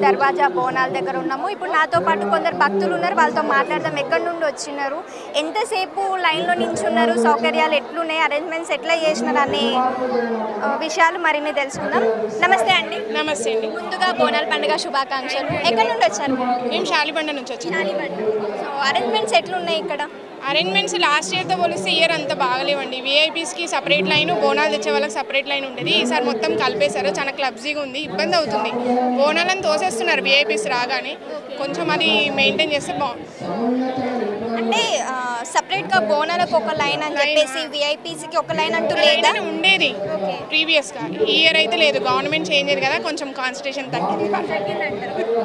దర్వాజా బోనాల దగ్గర ఉన్నాము. ఇప్పుడు నాతో పాటు కొందరు భక్తులు ఉన్నారు, వాళ్ళతో మాట్లాడదాం. ఎక్కడి నుండి వచ్చినారు, ఎంతసేపు లైన్లో నించున్నారు, సౌకర్యాలు ఎట్లున్నాయి, అరేంజ్మెంట్స్ ఎట్లా చేసినారు అనే విషయాలు మరిన్ని తెలుసుకుందాం. నమస్తే అండి. నమస్తే అండి. ముందుగా బోనాల పండుగ శుభాకాంక్షలు. ఎక్కడి నుండి వచ్చారు? మేము శాలిబండ నుంచి వచ్చాము. సో అరేంజ్మెంట్స్ ఎట్లున్నాయి ఇక్కడ? అరేంజ్మెంట్స్ లాస్ట్ ఇయర్తో పోలిస్తే ఇయర్ అంత బాగలేవండి. వీఐపీస్కి సపరేట్ లైన్, బోనాలు తెచ్చే వాళ్ళకి సపరేట్ లైన్ ఉంటుంది. ఈసారి మొత్తం కలిపేశారు, చాలా క్లబ్జీగా ఉంది, ఇబ్బంది అవుతుంది. బోనాలను తోసేస్తున్నారు వీఐపీస్ రాగానే, కొంచెం అది మెయింటైన్ చేస్తే బాగుంది. అంటే సపరేట్గా బోనాలకు ఒక లైన్ అని చెప్పేసి వీఐపీసీకి ఒక లైన్ అంటూ లేదా? ఉండేది ప్రీవియస్గా, ఈ ఇయర్ అయితే లేదు. గవర్నమెంట్ చేంజ్ అయ్యింది కదా, కొంచెం కాన్సన్ట్రేషన్ తగ్గింది.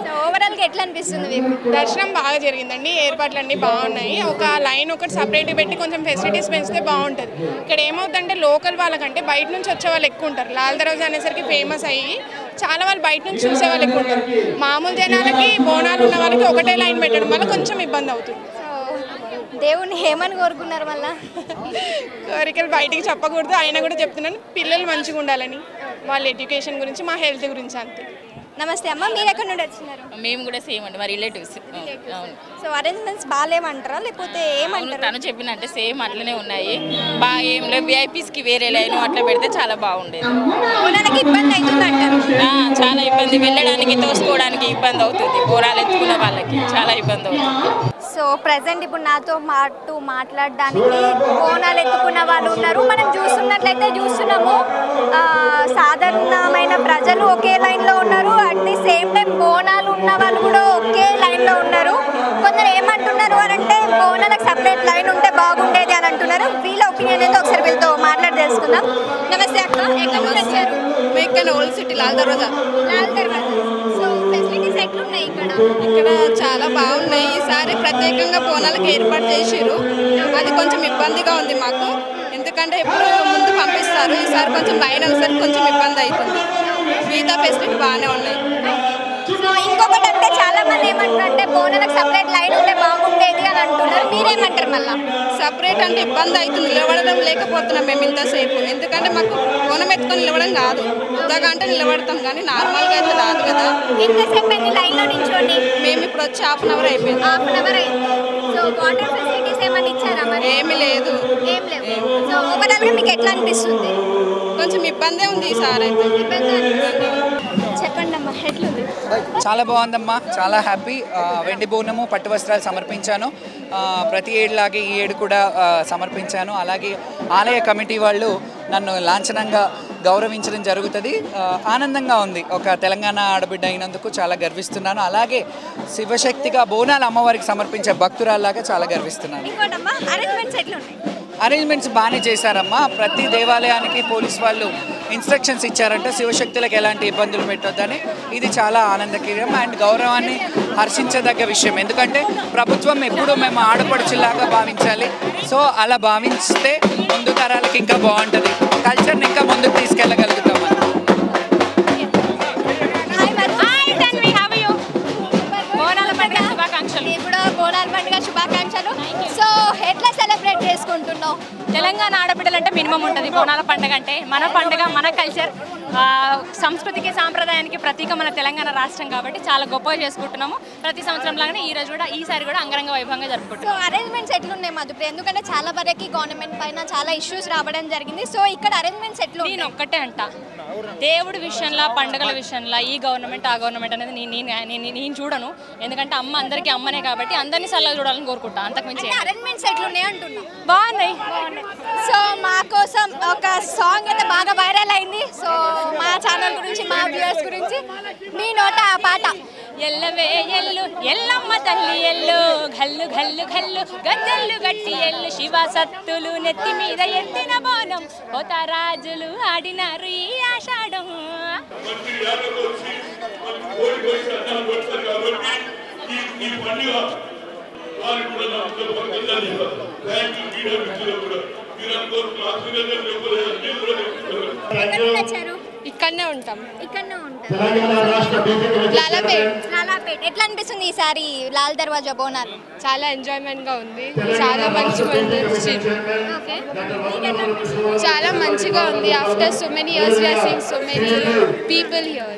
సో ఓవరాల్గా ఎట్లా అనిపిస్తుంది మీకు? దర్శనం బాగా జరిగిందండి, ఏర్పాట్లు అన్నీ బాగున్నాయి. ఒక లైన్ ఒకటి సపరేట్గా పెట్టి కొంచెం ఫెసిలిటీస్ పెంచితే బాగుంటుంది. ఇక్కడ ఏమవుతుందంటే లోకల్ వాళ్ళకంటే బయట నుంచి వచ్చే వాళ్ళు ఎక్కువ ఉంటారు. లాల్ దర్వాజా అనేసరికి ఫేమస్ అయ్యి చాలా వాళ్ళు బయట నుంచి చూసే వాళ్ళు ఎక్కువ ఉంటారు. మామూలు జనాలకి, బోనాలు ఉన్న వాళ్ళకి ఒకటే లైన్ పెట్టడం వల్ల కొంచెం ఇబ్బంది అవుతుంది. దేవుణ్ణి ఏమని కోరుకున్నారు? మళ్ళీ కోరికలు బయటికి చెప్పకూడదు, అయినా కూడా చెప్తున్నాను, పిల్లలు మంచిగా ఉండాలని, వాళ్ళ ఎడ్యుకేషన్ గురించి, మా హెల్త్ గురించి అంతే. నమస్తే అమ్మ, మీరు ఎక్కడి నుండి వచ్చినారు? మేము కూడా సేమ్ అండి, మా రిలేటివ్స్. సో అరేంజ్మెంట్స్ బాగాలేమంటారా లేకపోతే ఏమంటారు? తను చెప్పినట్టే సేమ్ అట్లనే ఉన్నాయి, బాగా ఏం లేదు. విఐపీస్కి వేరే లైన్ అట్లా పెడితే చాలా బాగుండేది. బోనాలకి ఇబ్బంది అవుతుంది అంటారు? చాలా ఇబ్బంది, వెళ్ళడానికి తోసుకోవడానికి ఇబ్బంది అవుతుంది. బోనాలు ఎత్తుకున్న వాళ్ళకి చాలా ఇబ్బంది అవుతుంది. సో ప్రజెంట్ ఇప్పుడు నాతో మాట్లాడడానికి బోనాలు ఎత్తుకున్న వాళ్ళు ఉన్నారు. మనం చూస్తున్నాము సాధారణమైన ప్రజలు ఒకే లైన్లో ఉన్నారు, at the same time Bonalu ఉన్న వాళ్ళు కూడా ఒకే లైన్లో ఉన్నారు. కొందరు ఏమంటున్నారు అని అంటే బోనాలకు సపరేట్ లైన్ ఉంటే బాగుండేది అని అంటున్నారు. వీళ్ళ ఒపీనియన్ అయితే ఒకసారి వీళ్ళతో మాట్లాడి తెలుసుకుందాం. నమస్తే అక్క, ఎక్కడ నుండి వచ్చారు? ఇక్కడ ఓల్డ్ సిటీ లాల్ దర్వాజా. సో ఫెసిలిటీస్ ఎట్లున్నాయి ఇక్కడ? ఇక్కడ చాలా బాగున్నాయి. ఈసారి ప్రత్యేకంగా బోనాలకు ఏర్పాటు చేసిరు, అది కొంచెం ఇబ్బందిగా ఉంది మాకు. ఎందుకంటే ఎప్పుడు ముందు పంపిస్తారు, ఈసారి కొంచెం లైన్ అనేసరికి కొంచెం ఇబ్బంది అవుతుంది. మిగతా ఫెసిలిటీ బాగానే ఉన్నాయి. సో ఇంకొకటి అంటే చాలా మంది ఏమంటారు అంటే బోనాలకు సపరేట్ లైన్ ఉంటే బాగుండేది అని అంటున్నారు. మీరేమంటారు? మళ్ళీ సపరేట్ అంటే ఇబ్బంది అవుతుంది, నిలబడడం లేకపోతున్నాం మేము ఇంతసేపు. ఎందుకంటే మాకు బోనం ఎత్తుకొని నిలబడడం కాదు, ఉద్దగా అంటే నిలబడతాం కానీ నార్మల్గా అయితే రాదు కదా. ఎంతసేపు అయింది లైన్లో నించోండి? మేము ఇప్పుడు వచ్చి హాఫ్ అన్ అవర్ అయిపోయింది. హాఫ్ అన్ అవర్ అయింది. సో వాటర్ ఫెసిలిటీస్ ఏమైనా ఇచ్చారా? మరి ఏమీ లేదు. ఏం లేవు. సో ఓవరాల్గా మీకు ఎట్లా అనిపిస్తుంది? కొంచెం ఇబ్బందే ఉంది ఈసారి అయితే. చెప్పండి అమ్మా, ఎట్లుంది? చాలా బాగుందమ్మా, చాలా హ్యాపీ. వెండి బోనము, పట్టు వస్త్రాలు సమర్పించాను. ప్రతి ఏడులాగే ఈ ఏడు కూడా సమర్పించాను. అలాగే ఆలయ కమిటీ వాళ్ళు నన్ను లాంఛనంగా గౌరవించడం జరుగుతుంది. ఆనందంగా ఉంది. ఒక తెలంగాణ ఆడబిడ్డ అయినందుకు చాలా గర్విస్తున్నాను. అలాగే శివశక్తిగా బోనాలు అమ్మవారికి సమర్పించే భక్తురాల్లాగా చాలా గర్విస్తున్నాను. ఇంకోటమ్మా, అరేంజ్మెంట్స్ ఎట్లున్నాయి? అరేంజ్మెంట్స్ బాగానే చేశారమ్మా. ప్రతి దేవాలయానికి పోలీస్ వాళ్ళు ఇన్స్ట్రక్షన్స్ ఇచ్చారంటే శివశక్తులకు ఎలాంటి ఇబ్బందులు పెట్టొద్దని. ఇది చాలా ఆనందకరం అండ్ గౌరవాన్ని హర్షించదగ్గ విషయం. ఎందుకంటే ప్రభుత్వం ఎప్పుడూ మేము ఆడపడుచులాగా భావించాలి. సో అలా భావిస్తే ముందు తరాలకి ఇంకా బాగుంటుంది, కల్చర్ని ఇంకా ముందుకు తీసుకెళ్ళగలుగుతాం. బోనాల పండుగ శుభాకాంక్షలు. సో ఎట్లా సెలబ్రేట్ చేసుకుంటున్నావు? తెలంగాణ ఆడబిడ్డలు అంటే మినిమం ఉంటుంది. బోనాల పండుగ అంటే మన పండుగ, మన కల్చర్, సంస్కృతికి సాంప్రదాయానికి ప్రతీక మన తెలంగాణ రాష్ట్రం కాబట్టి చాలా గొప్పగా చేసుకుంటున్నాము. ప్రతి సంవత్సరం లాగానే ఈసారి కూడా అంగరంగ వైభవంగా జరుపుకుంటున్నాం. సో అరేంజ్మెంట్స్ ఎట్లున్నాయి మధుప్రియ? ఎందుకంటే చాలా వరకు గవర్నమెంట్ పైన చాలా ఇష్యూస్ రావడం జరిగింది. సో ఇక్కడ అరేంజ్మెంట్స్ ఎట్లా? నేను ఒక్కటే అంట, దేవుడి విషయంలో, పండుగల విషయంలో ఈ గవర్నమెంట్ ఆ గవర్నమెంట్ అనేది నేను చూడను. ఎందుకంటే అమ్మ అందరికీ అమ్మనే కాబట్టి అందరినీ సల్లగా చూడాలని కోరుకుంటా. అంతకుమించి అరేంజ్మెంట్స్ ఎట్లున్నాయి అంటున్నా? బాగున్నాయి. సో మా కోసం ఒక సాంగ్ అయితే బాగా వైరల్ అయింది. సో మా ఛానల్ గురించి, మా వ్యూవర్స్ గురించి మీ నోట ఆ పాట. ఎల్లవే ఎల్లు ఎల్లమ్మ తల్లి ఎల్లు, గల్లు గల్లు గల్లు గజ్జల్లు గట్టి ఎల్లు, శివ సత్తులు నెత్తి మీద ఎత్తిన బోనం, పోతారాజులు ఆడినారు ఈ ఆషాఢం. ఇక్కడనే ఉంటాం. లాలాపేట్. ఎట్లా అనిపిస్తుంది ఈసారి లాల్ దర్వాజా బోనాలు? చాలా ఎంజాయ్మెంట్గా ఉంది, చాలా మంచి చాలా మంచిగా ఉంది. After so many years we are seeing so many people here.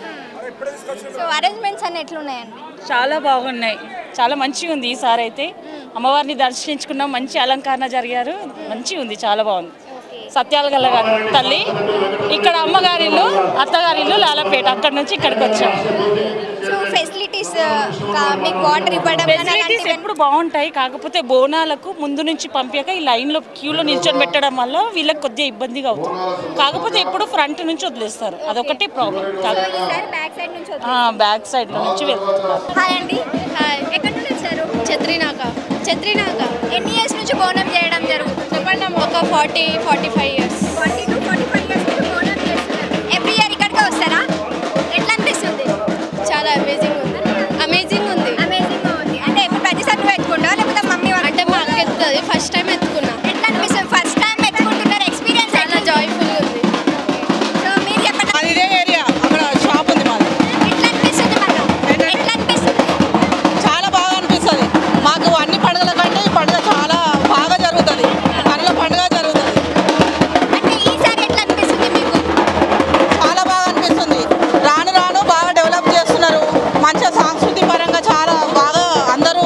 So arrangements అన్ని ఎట్లున్నాయండి? చాలా బాగున్నాయి, చాలా మంచిగా ఉంది. ఈసారి అయితే అమ్మవారిని దర్శించుకున్నాం, మంచి అలంకరణ జరిగారు, మంచిగా ఉంది, చాలా బాగుంది. సత్యాల గల తల్లి, ఇక్కడ అమ్మగారిల్లు, అత్తగారిల్లు లాలపేట, అక్కడ నుంచి ఇక్కడికి వచ్చాం. సో ఫెసిలిటీస్ మీకు వాటర్ ఇవ్వడం ఫెసిలిటీస్ ఎప్పుడు బాగుంటాయి, కాకపోతే బోనాలకు ముందు నుంచి పంపాక ఈ లైన్లో క్యూలో నిల్చొని పెట్టడం వల్ల వీళ్ళకి కొద్దిగా ఇబ్బందిగా అవుతుంది. కాకపోతే ఎప్పుడు ఫ్రంట్ నుంచి వదిలేస్తారు, అదొకటే ప్రాబ్లం. బ్యాక్ సైడ్ నుంచి వెళ్తున్నారు. హాయ్ అండి, ఎక్కడి నుండి వచ్చారు? చెత్రినాక ఎన్ని ఇయర్స్ నుంచి బోనం చేయడం జరుగుతుంది? చెప్పండి ఒక 40-45 ఇయర్స్. 40 to 45 years నుంచి బోనం చేస్తున్నారు. ఎవ్రీ ఇయర్ ఇక్కడికే వస్తారా? ఎట్లా అనిపిస్తుంది? చాలా అమేజింగ్ ఉంది. అమేజింగ్ ఉంది. అంటే ఇప్పుడు ప్రతిసారి నువ్వు ఎత్తుకుంటావా లేకపోతే మమ్మీ వాళ్ళు? అంటే మా అక్క ఎత్తుతుంది, ఫస్ట్ టైం ఎత్తుకున్నా. ఎట్లా అనిపిస్తుంది? ఫస్ట్ టైం ఎత్తుకుంటున్నారు, ఎక్స్పీరియన్స్ చాలా జాయ్ఫుల్ ఉంది. సో మీరు చెప్పండి, ఇదే ఏరియా, అక్కడ షాప్ ఉంది మాది. ఎట్లా అనిపిస్తుంది మాకు? ఎట్లా అనిపిస్తుంది? చాలా బాగా అనిపిస్తుంది మాకు. అన్ని పండుగల కంటే ఈ పండుగ చాలా బాగా జరుగుతుంది, కనుల పండుగ జరుగుతుంది. అంటే ఈసారి ఎట్లా అనిపిస్తుంది మీకు? చాలా బాగా అనిపిస్తుంది. రాను రాను బాగా డెవలప్ చేస్తున్నారు, మంచిగా సాంస్కృతిక పరంగా చాలా బాగా అందరూ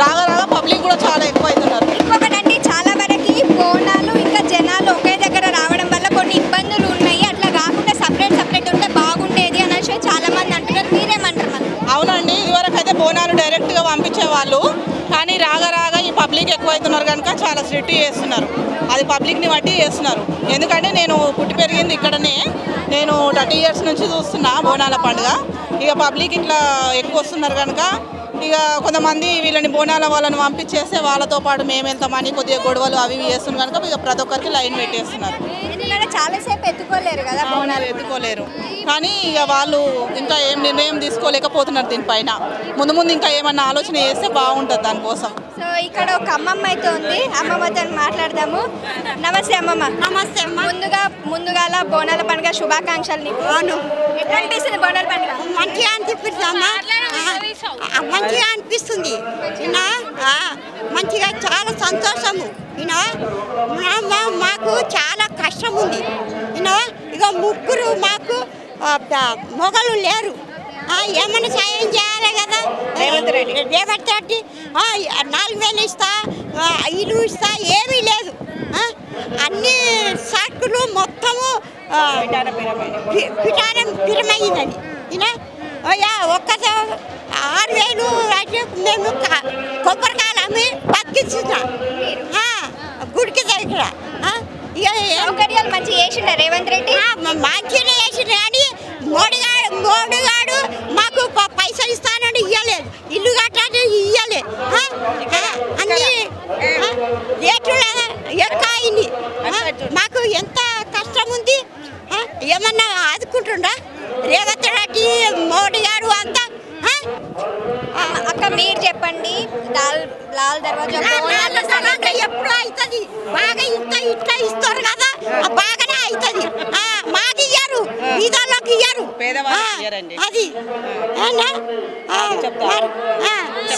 రాగా పబ్లిక్ కూడా చాలా ఎక్కువ అవుతున్నారు. ఇంకొకటండి, చాలా వరకు బోనాలు ఇంకా జనాలు ఒకే దగ్గర రావడం వల్ల కొన్ని ఇబ్బందులు ఉన్నాయి. అట్లా కాకుండా సపరేట్ ఉంటే బాగుండేది అనేసి చాలా మంది అంటున్నారు. మీరేమంటారు మరి? అవునండి, ఇదివరకు అయితే బోనాలు డైరెక్ట్గా పంపించేవాళ్ళు, కానీ రాగా ఈ పబ్లిక్ ఎక్కువ అవుతున్నారు కనుక చాలా స్ట్రిక్ట్ చేస్తున్నారు. అది పబ్లిక్ని బట్టి చేస్తున్నారు. ఎందుకంటే నేను పుట్టి పెరిగింది ఇక్కడనే, నేను 30 years నుంచి చూస్తున్నా బోనాల పండుగ. ఇక పబ్లిక్ ఇట్లా ఎక్కువ వస్తున్నారు కనుక ఇక కొంతమంది వీళ్ళని బోనాల వాళ్ళని పంపించేస్తే వాళ్ళతో పాటు మేము వెళ్తామని కొద్దిగా గొడవలు అవి చేస్తున్నారు కనుక ఇక ప్రతి ఒక్కరికి లైన్ పెట్టేస్తున్నారు. ఎందుకంటే చాలాసేపు ఎత్తుకోలేరు కదా బోనాలు. ఎత్తుకోలేరు, కానీ ఇక వాళ్ళు ఇంకా ఏం నిర్ణయం తీసుకోలేకపోతున్నారు దీనిపైన. ముందు ఇంకా ఏమన్నా ఆలోచన చేస్తే బాగుంటుంది దానికోసం. సో ఇక్కడ ఒక అమ్మమ్మ అయితే ఉంది, అమ్మమ్మతో మాట్లాడదాము. నమస్తే అమ్మమ్మ. నమస్తే అమ్మ. ముందుగాల బోనాల పండుగ శుభాకాంక్షలు నీకు. అవును. ఎట్లా అనిపిస్తుంది బోనాల పండుగ? మంచిగా అనిపిస్తుందమ్మా, మంచిగా అనిపిస్తుంది. మంచిగా చాలా సంతోషము. మాకు చాలా కష్టం ఉంది. ఇక ముగ్గురు మాకు మొగలు లేరు, ఏమైనా సాయం చేయాలి కదా. రేవంత్ రెడ్డి 4,000 ఇస్తా, ఇల్లు ఇస్తా, ఏమీ లేదు. అన్ని సరుకులు మొత్తము పిరమైందండి. ఒక్కసారి 6,000 అయితే మేము కొబ్బరికాయలు అమ్మి బతికించున్నాం గుడికి దగ్గర. సౌకర్యాలు మంచిగా చేసిండ రేవంత్ రెడ్డి? మంచిగా చేసిండు, కానీ మోడిగాడు మాకు పైసలు ఇస్తానని ఇవ్వలేదు, ఇల్లు కట్టాలని ఇవ్వలేదు. అన్ని రేట్లు ఎక్కాయింది. మాకు ఎంత కష్టం ఉంది. ఏమన్నా ఆదుకుంటుండ్రా రేవంత్ రెడ్డి, మోడీ గారు అంతా? అక్క మీరు చెప్పండి, లాల్ దర్వాజా ఎప్పుడు అవుతుంది? బాగా ఇట్లా ఇస్తారు కదా, బాగానే అవుతుంది. మాకు ఇయ్యారు, బీదోళ్ళకి ఇయ్యారు, అది.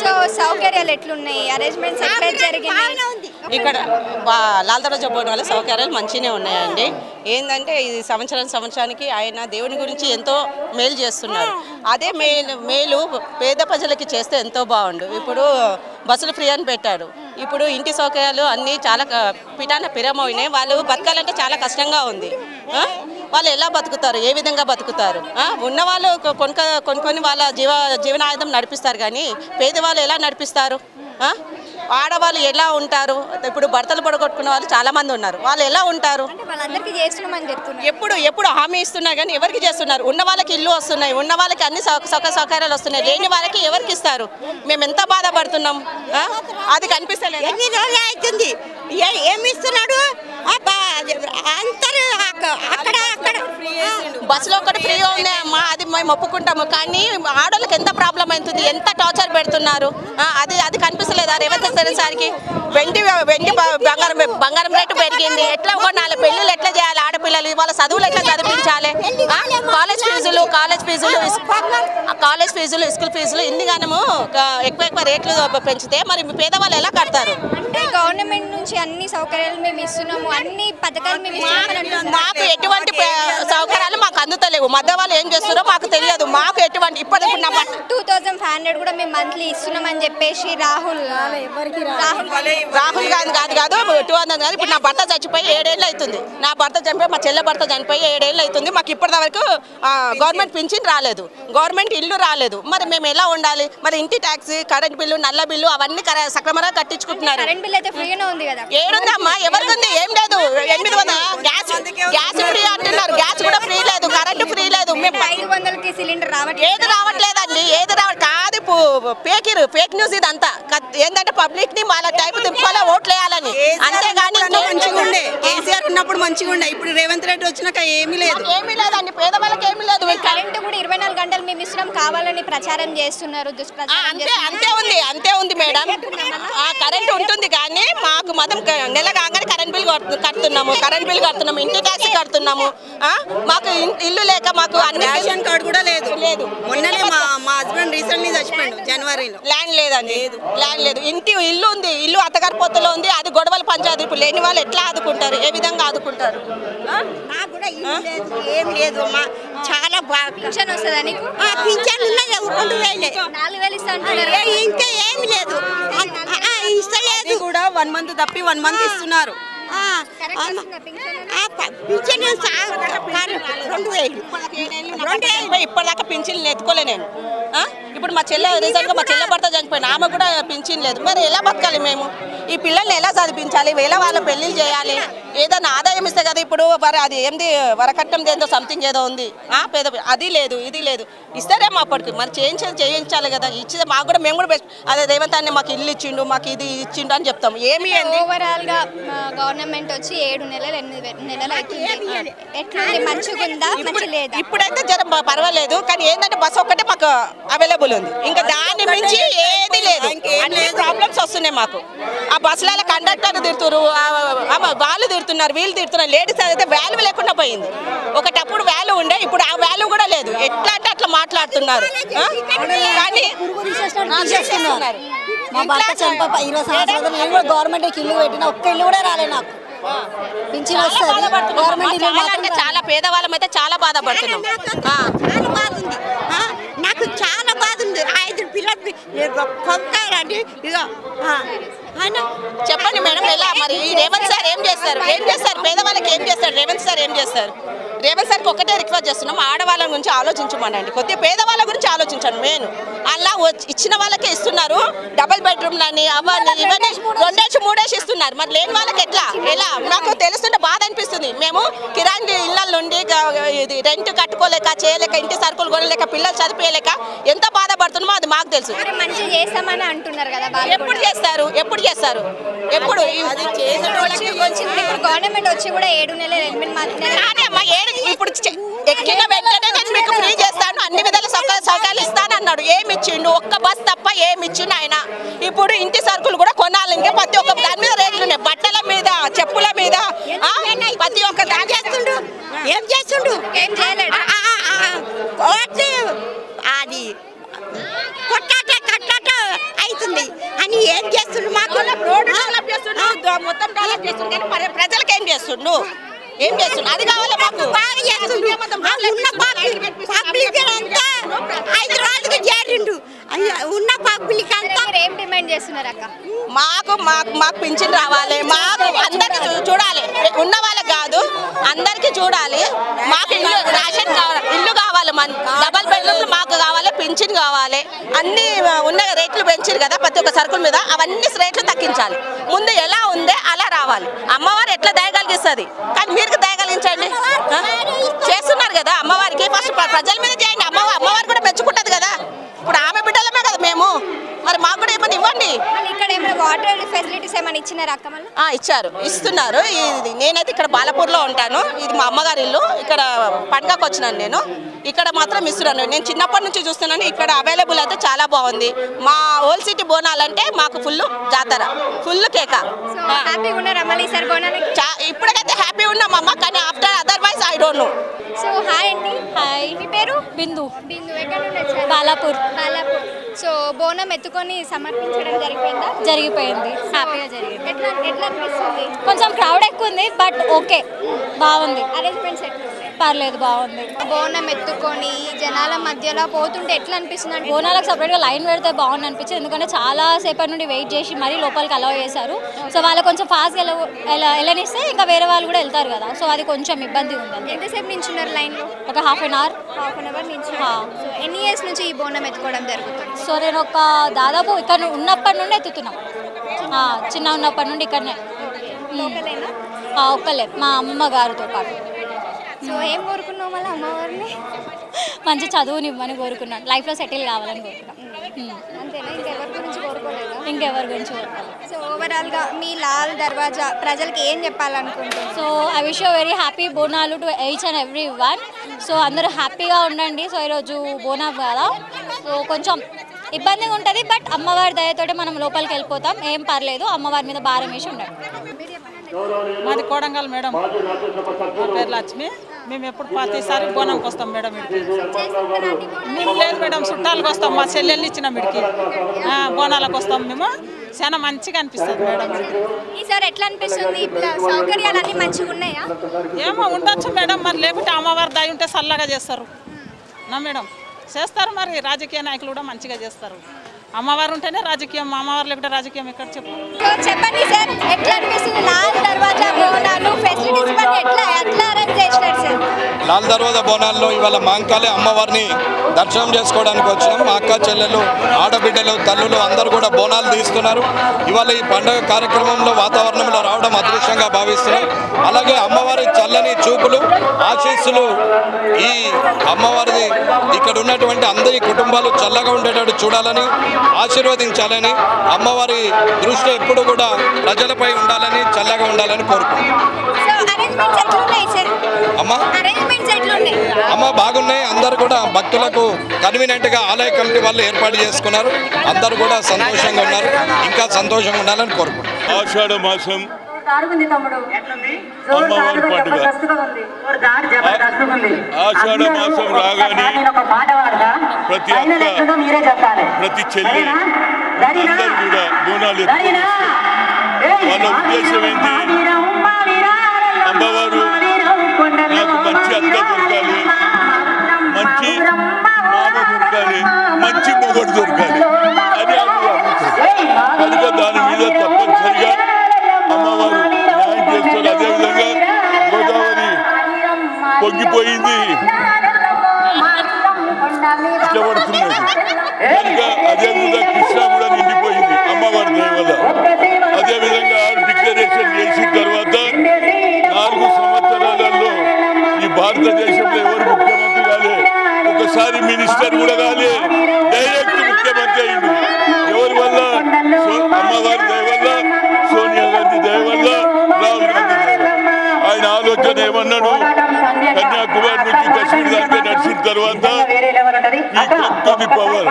సో సౌకర్యాలు ఎట్లున్నాయి? అరేంజ్మెంట్స్ ఎట్లా జరిగింది? ఇక్కడ లాల్ దర్వాజా బోనాల సౌకర్యాలు మంచిగానే ఉన్నాయండి. ఏంటంటే ఇది సంవత్సరానికి ఆయన దేవుని గురించి ఎంతో మేలు చేస్తున్నారు. అదే మేలు పేద ప్రజలకి చేస్తే ఎంతో బాగుండు. ఇప్పుడు బస్సులు ఫ్రీ అని పెట్టారు, ఇప్పుడు ఇంటి సౌకర్యాలు అన్నీ చాలా పిరమైనాయి. వాళ్ళు బతకాలంటే చాలా కష్టంగా ఉంది. వాళ్ళు ఎలా బతుకుతారు, ఏ విధంగా బతుకుతారు? ఉన్నవాళ్ళు కొనుక్కొని వాళ్ళ జీవనాయుధం నడిపిస్తారు, కానీ పేదవాళ్ళు ఎలా నడిపిస్తారు? ఆడవాళ్ళు ఎలా ఉంటారు? ఇప్పుడు భర్తలు పడగొట్టుకున్న వాళ్ళు చాలా మంది ఉన్నారు, వాళ్ళు ఎలా ఉంటారు? ఎప్పుడు హామీ ఇస్తున్నారు కానీ ఎవరికి చేస్తున్నారు? ఉన్న వాళ్ళకి ఇల్లు వస్తున్నాయి, ఉన్న వాళ్ళకి అన్ని సౌకర్యాలు వస్తున్నాయి, లేని వాళ్ళకి ఎవరికి ఇస్తారు? మేము ఎంత బాధపడుతున్నాం, అది కనిపిస్తలేదు. ఎన్ని రోజులు అవుతుంది, ఏమి ఇస్తున్నాడు? బస్సులో ఒకటి ఫ్రీగా ఉన్నాయమ్మా, అది మేము ఒప్పుకుంటాము, కానీ ఆడవాళ్ళకి ఎంత ప్రాబ్లం అవుతుంది, ఎంత టార్చర్ పెడుతున్నారు, అది కనిపిస్తలేదా రేవంత్ రెడ్డి సార్కి? వెండి బంగారం రేటు పెరిగింది, ఎట్లా ఒక 4 పెళ్ళిళ్ళు ఎట్లా చేయాలి? ఆడపిల్లలు వాళ్ళ చదువులు ఎట్లా చదివించాలి? కాలేజ్ ఫీజులు స్కూల్ ఫీజులు ఇన్ని గానము ఎక్కువ రేట్లు పెంచితే మరి పేదవాళ్ళు ఎలా కడతారు? అంటే గవర్నమెంట్ నుంచి అన్ని సౌకర్యాలు మేము ఇస్తున్నాము, అన్ని పథకాలు మేము ఇస్తున్నాము. మాకు ఎటువంటి సౌకర్యాలు మాకు అందుతలేవు. మధ్య వాళ్ళు ఏం చేస్తారో మాకు తెలియదు. మాకు ఎటువంటి ఇప్పటికి 2500 కూడా మేము మంత్లీ ఇస్తున్నామని చెప్పేసి రాహుల్ కాదు 200 కాదు. ఇప్పుడు నా భర్త చచ్చిపోయి 7 ఏళ్ళు అవుతుంది. నా భర్త చనిపోయి మా చెల్లె భర్త చనిపోయి 7 ఏళ్ళు అవుతుంది. మాకు ఇప్పటి వరకు గవర్నమెంట్ పింఛన్ రాలేదు, గవర్నమెంట్ ఇల్లు రాలేదు. మరి మేము ఎలా ఉండాలి? మరి ఇంటి ట్యాక్స్, కరెంట్ బిల్లు, నల్ల బిల్లు అవన్నీ సక్రమంగా కట్టించుకుంటున్నారు. కరెంట్ బిల్ అయితే ఫ్రీగానే ఉంది కదా? ఏడుందమ్మా, ఎవరికి ఉంది? ఏం లేదు. 800 గ్యాస్ ఫ్రీ అంటున్నారు. గ్యాస్ కూడా ఫ్రీ లేదు, కరెంట్ ఫ్రీ లేదు. 500కి సిలిండర్ ఏది రావట్లేదండి, ఏది కాదు. ఫేక్ న్యూస్ ఇదంతా. ఏంటంటే పబ్లిక్ ని వాళ్ళ టైప్ దింపాలో ఓట్లు వేయాలని, అంతేగాని మంచిగా ఉండే. కేసీఆర్ ఉన్నప్పుడు మంచిగా ఉండే, ఇప్పుడు రేవంత్ రెడ్డి వచ్చినాక ఏమీ లేదండి. పేదవాళ్ళకి ఏమీ లేదు. కరెంట్ కూడా 24 గంటలు మేము ఇస్తున్నాం కావాలని ప్రచారం చేస్తున్నారు, అంతే ఉంది మేడం. కరెంట్ ఉంటుంది కానీ మాకు మాత్రం నెల కాగానే కరెంట్ బిల్ కడుతున్నాము, ఇంటి ట్యాక్స్ కడుతున్నాము. మాకు ఇల్లు లేక మాకు రేషన్ కార్డు కూడా లేదు. మొన్ననే మా హస్బెండ్ రీసెంట్లీ చచ్చిపోయాడు జనవరిలో. ల్యాండ్ లేదు. ఇంటి ఇల్లు ఉంది, ఇల్లు అత్తగారి పొత్తులో ఉంది. అది గొడవలు పంచాయతీ. ఇప్పుడు లేని వాళ్ళు ఎట్లా ఆదుకుంటారు? ఏ విధంగా ఆదుకుంటారు? నాకు కూడా ఇల్లు లేదు, ఏం లేదు అమ్మా. చాలా బాగా పింఛన్ వస్తుందా నీకు? పింఛన్ ఉన్నది 2000. 4000 ఇస్తాను. ఇంకా ఏమి లేదు, ఇస్తలేదు కూడా 1 మంత్ తప్పి 1 మంత్ ఇస్తున్నారు. ఇప్పటిదాకా పింఛన్లు ఎత్తుకోలే నేను. ఇప్పుడు మా చెల్లె రీసెంట్గా మా చెల్లె భర్త చనిపోయిన ఆమె కూడా పింఛన్ లేదు. మరి ఎలా బతకాలి మేము? ఈ పిల్లల్ని ఎలా చదివించాలి? వేళ వాళ్ళ పెళ్లిళ్ళు చేయాలి. ఏదైనా ఆదాయం ఇస్తే కదా. ఇప్పుడు అది ఏంది వరకట్నం ఏందో సంథింగ్ ఏదో ఉంది, అది లేదు, ఇది లేదు. ఇస్తారేమో అప్పటికి. మరి చేయించాలి కదా. ఇచ్చేది మాకు కూడా, మేము కూడా అదే రేవంత్ అన్న మాకు ఇల్లు ఇచ్చిండు, మాకు ఇది ఇచ్చిండు అని చెప్తాం. ఏమి ఓవరాల్ గా గవర్నమెంట్ వచ్చి 7 నెలలు 8 నెలలు అవుతుంది. ఎట్లుంది? మంచిగా ఉందా? ఇప్పుడైతే జరం పర్వాలేదు. కానీ ఏంటంటే బస్సు ఒక్కటే మాకు అవైలబుల్ ఉంది. ఇంకా దాన్ని మించి ఏది లేదు. అన్ని ప్రాబ్లమ్స్ వస్తున్నాయి మాకు. ఆ బస్సులలో కండక్టర్ తిడుతున్నారు, వాళ్ళు తిడుతున్నారు, వీళ్ళు తిడుతున్నారు. లేడీస్ అయితే వాల్యూ లేకుండా పోయింది. ఒకటప్పుడు వాల్యూ ఉండే, ఇప్పుడు ఆ వాల్యూ కూడా లేదు. ఎట్లా అంటే అట్లా మాట్లాడుతున్నారు. కానీ మా భర్త చంప 20 సంవత్సరాలు నేను కూడా గవర్నమెంట్ ఇల్లు పెట్టిన, ఒక్క ఇల్లు కూడా రాలేదు నాకు. పింఛన్ వస్తుంది గవర్నమెంట్ ఇల్లు. అంటే చాలా పేదవాళ్ళం అయితే చాలా బాధపడుతున్నాం. నాకు చాలా బాధ ఉంది. 5 పిల్లలు కొట్టారండి. ఇగో చెప్పండి మేడం, ఎలా మరి రేవంత్ సార్ ఏం చేస్తారు? పేదవాళ్ళకి ఏం చేస్తారు రేవంత్ సార్? రేవంత్ సార్కి ఒకటే రిక్వెస్ట్ చేస్తున్నాం, ఆడవాళ్ళ గురించి ఆలోచించమనండి. కొద్దిగా పేదవాళ్ళ గురించి ఆలోచించండి. మెయిన్ అలా ఇచ్చిన వాళ్ళకే ఇస్తున్నారు. డబుల్ బెడ్రూమ్లు అని అవన్నీ ఇవన్నీ 2 3 ఇస్తున్నారు. మరి లేని వాళ్ళకి ఎలా? నాకు తెలుస్తుంటే బాధ అనిపిస్తుంది. మేము కిరాయి ఇళ్ళ నుండి రెంట్ కట్టుకోలేక, చేయలేక, ఇంటి సరుకులు కొనలేక, పిల్లలు చదివేయలేక ఎంత బాధపడుతున్నామో అది మాకు తెలుసు. మంచిగా చేస్తామని అంటున్నారు కదా. ఎప్పుడు చేస్తారు? ఎప్పుడు గవర్నమెంట్ వచ్చి కూడా 7 నెలలు 8 నెలలు. ఇప్పుడు ఎక్కిన వెంటనే నేను మీకు ఫ్రీ చేస్తాను, అన్ని విధాల సౌకర్యాలు ఇస్తాను అన్నాడు. ఏమి ఇచ్చిండు? ఒక్క బస్ తప్ప ఏమి ఇచ్చిండు ఆయన? ఇప్పుడు ఇంటి సరుకులు కూడా కొనాలి. ఇంకా ప్రతి ఒక్క దాని మీద రేట్లు ఉన్నాయి. బట్టల మీద, చెప్పుల మీద, ప్రతి ఒక్క దాని చేస్తుండు. ఏం చేస్తుండు? ఏం చేయలేడు. అది కొట్టాట అవుతుంది అని ఏం చేస్తుండు? మాకు రోడ్డు డెవలప్ చేస్తుండు, మొత్తం డెవలప్ చేస్తుండు. కానీ ప్రజలకు ఏం చేస్తుండు? అది కావాలి మాకు. బాగా చేస్తుండు. ఉన్న పబ్లిక్ అంతా హైదరాబాద్కి చేరిండు. ఉన్న పబ్లిక్ అంతా ఏం డిమాండ్ చేస్తున్నారు అక్క? మాకు పింఛన్ రావాలి. మాకు అందరికి చూడాలి. ఉన్న వాళ్ళకి కాదు, అందరికి చూడాలి. మాకు రేషన్ కావాలి, ఇల్లు కావాలి, డబల్ బెడ్రూమ్ మాకు కావాలి, పింఛన్ కావాలి. అన్ని ఉన్న రేట్లు పెంచారు కదా ప్రతి ఒక్క సరుకుల మీద. అవన్నీ రేట్లు తగ్గించాలి. ముందు ఎలా ఉందే అలా రావాలి. అమ్మవారు ఎట్లా దయగలిగిస్తుంది, కానీ మీరు దయగలిగించండి. చేస్తున్నారు కదా అమ్మవారికి. ఫస్ట్ ప్రజల మీద చేయండి. అమ్మవారు కూడా మెచ్చుకుంటది కదా. ఇప్పుడు ఆమె బిడ్డలమే కదా మేము. మరి మాకు కూడా ఏమని ఇవ్వండి. ఇక్కడ ఏమైనా వాటర్ ఫెసిలిటీస్ ఏమైనా ఇచ్చినారా అక్క మళ్ళీ? ఇచ్చారు, ఇస్తున్నారు. నేనైతే ఇక్కడ బాలపూర్లో ఉంటాను. ఇది మా అమ్మగారి ఇల్లు. ఇక్కడ పండగకు వచ్చినాను నేను. ఇక్కడ మాత్రం ఇస్తున్నాను. నేను చిన్నప్పటి నుంచి చూస్తున్నాను. ఇక్కడ అవైలబుల్ అయితే చాలా బాగుంది. మా ఓల్డ్ సిటీ బోనాలంటే మాకు ఫుల్ జాతర, ఫుల్ కేక. ఇప్పటికైతే హ్యాపీ ఉన్నామమ్మా, కానీ after otherwise I don't know. So hi అండి. హాయ్. మీ పేరు? బిందు. బిందు. ఎక్కడ నుండి వచ్చారు? బాలాపూర్. బాలాపూర్. సో బోనం ఎత్తుకొని సమర్పించడం జరిగిపోయిందా? జరిగిపోయింది, హ్యాపీగా జరిగింది. ఎట్లా అనిపిస్తుంది? కొంచెం క్రౌడ్ ఎక్కువ ఉంది, బట్ ఓకే, బాగుంది. అరేంజ్మెంట్స్ ఎట్లుంది? పర్లేదు, బాగుంది. బోనం ఎత్తుకొని జనాల మధ్యలో పోతుంటే ఎట్లా అనిపిస్తుంది? బోనాలకు సపరేట్గా లైన్ పెడితే బాగుంది అనిపించింది. ఎందుకంటే చాలా సేపటి నుండి వెయిట్ చేసి మరీ లోపలికి అలౌ చేశారు. సో వాళ్ళు కొంచెం ఫాస్ట్గా వెళ్ళనిస్తే ఇంకా వేరే వాళ్ళు కూడా వెళ్తారు కదా. సో అది కొంచెం ఇబ్బంది ఉంది. ఎంతసేపు నించున్నారు లైన్లో? ఒక హాఫ్ అన్ అవర్ నుంచి. సో ఎన్ని ఇయర్స్ నుంచి ఈ బోనం ఎత్తుకోవడం జరుగుతుంది? సో నేను ఒక దాదాపు ఇక్కడ ఉన్నప్పటి నుండి ఎత్తుతున్నాం. చిన్న ఉన్నప్పటి నుండి ఇక్కడనే. ఒక్కలే, మా అమ్మమ్మ గారితో పాటు. సో ఏం కోరుకున్నావు మళ్ళీ అమ్మవారిని? మంచి చదువునివ్వని కోరుకున్నాను, లైఫ్లో సెటిల్ కావాలని కోరుకున్నాను. అంతేనా? ఇంకెవరి గురించి కోరుకోలేదా? ఇంకెవరి గురించి కోరుకోలేదు. సో ఓవరాల్గా మీ లాల్ దర్వాజా ప్రజలకి ఏం చెప్పాలనుకుంటున్నారు? So I wish you very happy Bonalu to each and every one. So అందరూ హ్యాపీగా ఉండండి. సో ఈరోజు బోనం కదా, సో కొంచెం ఇబ్బందిగా ఉంటుంది, బట్ అమ్మవారి దయతోటి మనం లోపలికి వెళ్ళిపోతాం, ఏం పర్లేదు. అమ్మవారి మీద భారం వేసి ఉండండి. మాది కోడంగల్ మేడం, మా పేరు లక్ష్మి. మేము ఎప్పుడు ప్రతిసారి బోనంకి వస్తాం మేడం. మేము లేదు మేడం, చుట్టాలకు వస్తాం. మా చెల్లెళ్ళు ఇచ్చిన మిడికి బోనాలకు వస్తాం మేము. చాలా మంచిగా అనిపిస్తుంది మేడం. ఈసారి ఎట్లా అనిపిస్తుంది? సౌకర్యాలు అన్నీ మంచిగా ఉన్నాయా? ఏమో ఉండొచ్చు మేడం, మరి లేకుంటే అమ్మవారి దయ ఉంటే చల్లగా చేస్తారు నా మేడం. చేస్తారు, మరి రాజకీయ నాయకులు కూడా మంచిగా చేస్తారు. అమ్మవారు ఉంటేనే రాజకీయం, అమ్మవారు లేకుంటే రాజకీయం ఎక్కడ చెప్పు. చెప్పండి సార్, ఎట్లా అనిపిస్తుంది లాల్ దర్వాజా బోనాలు ఫెసిలిటీస్ ఎట్లా అరేంజ్ చేసినారు సార్? లాల్ దర్వాజా బోనాల్లో ఇవాళ మాంకాలే అమ్మవారిని దర్శనం చేసుకోవడానికి వచ్చినాం. మా అక్క చెల్లెలు, ఆడబిడ్డలు, తల్లులు అందరూ కూడా బోనాలు తీస్తున్నారు. ఇవాళ ఈ పండుగ కార్యక్రమంలో వాతావరణంలో రావడం అదృష్టంగా భావిస్తున్నాం. అలాగే అమ్మవారి చల్లని చూపులు, ఆశీస్సులు ఈ అమ్మవారిది ఇక్కడ ఉన్నటువంటి అందరి కుటుంబాలు చల్లగా ఉండేటట్టు చూడాలని, ఆశీర్వదించాలని, అమ్మవారి దృష్టి ఎప్పుడు కూడా ప్రజలపై ఉండాలని, చల్లగా ఉండాలని కోరుకుంటున్నాం. అమ్మ బాగున్నాయి. అందరు కూడా భక్తులకు కన్వీనియంట్గా ఆలయ కమిటీ వాళ్ళు ఏర్పాటు చేసుకున్నారు. అందరూ కూడా సంతోషంగా ఉన్నారు. ఇంకా సంతోషంగా ఉండాలని కోరుకుంటున్నాం. ఆషాఢ మాసం అమ్మవారి పండుగ. ఆషాఢ మాసం రాగానే ప్రతి అక్క, ప్రతి చెల్లి అందరూ కూడా బోనాలు ఎత్తుకొని వాళ్ళ ఉద్దేశం ఏంటి? అమ్మవారు నాకు మంచి అక్క దొరకాలి, మంచి మామ దొరకాలి, మంచి మొగడు దొరకాలి అని అడుగుతారు. కనుక దాని మీద తప్పనిసరిగా అమ్మవారు న్యాయం చేస్తారు. అదేవిధంగా గోదావరి పొంగిపోయింది, ఇష్టపడుతున్నది కనుక అదేవిధంగా కృష్ణ కూడా నిండిపోయింది అమ్మవారి దయ వల్ల. అదేవిధంగా డిక్లరేషన్ చేసిన తర్వాత 4 సంవత్సరాలలో ఈ భారతదేశంలో ఎవరు ముఖ్యమంత్రి కాలే, ఒకసారి మినిస్టర్ కూడా కాలే, డైరెక్ట్ ముఖ్యమంత్రి అయింది. ఎవరి వల్ల? అమ్మవారి దయ వల్ల, సోనియా గాంధీ దయ వల్ల, రాహుల్ గాంధీ దయ వల్ల. ఆయన ఆలోచన ఏమన్నాడు? కన్యాకుమారి నుంచి కశ్మీర్ దాకా నడిచిన తర్వాత power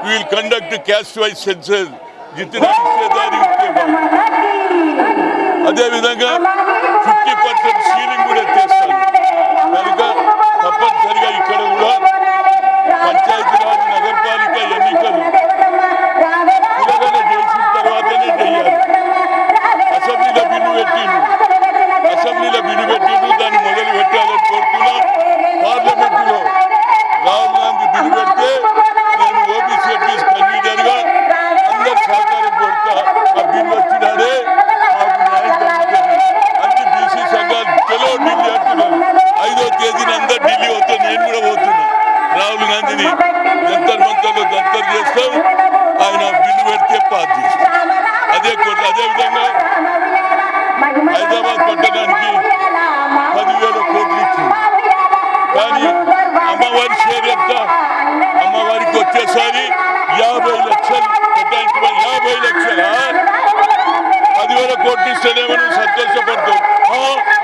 will conduct caste wise census, జితనా హిస్సేదారీ అదేవిధంగా 50% సీలింగ్ కూడా ఎత్తేస్తారు. కనుక తప్పనిసరిగా ఇక్కడ కూడా పంచాయతీరాజ్ నగరపాలిక ఎన్నికలు కులగన చేసిన తర్వాతనే చేయాలి. అసెంబ్లీలో బిల్లు పెట్టిండు, దాన్ని మొదలు పెట్టాలని కోరుతున్నా. పార్లమెంటులో రాహుల్ గాంధీ బిల్లు పెడితే నేను ఓబీసీ ఎంపీస్ కన్వీనర్గా అందరు సహకారం కోరుతా. ఆ బిల్లు వచ్చినారే మాకు న్యాయం జరుగుతుంది. అన్ని బీసీ సంఘాలు చలో ఢిల్లీ అంటున్నారు. 5వ తేదీన అందరు ఢిల్లీ పోతే నేను కూడా పోతున్నా. రాహుల్ గాంధీని జంతర్ మంతర్లో దంతర్ చేస్తాం, ఆయన బిల్లు పెడితే పాస్ చేస్తాం. అదేవిధంగా హైదరాబాద్ పట్టణానికి 10,000 కోట్లు ఇచ్చింది. కానీ అమ్మవారి షేర్ ఎంత? అమ్మవారికి వచ్చేసరి 50 లక్షలు కేటాయించబడి 50 లక్షల ఇస్తేనేమో నువ్వు సంతోషపడతావు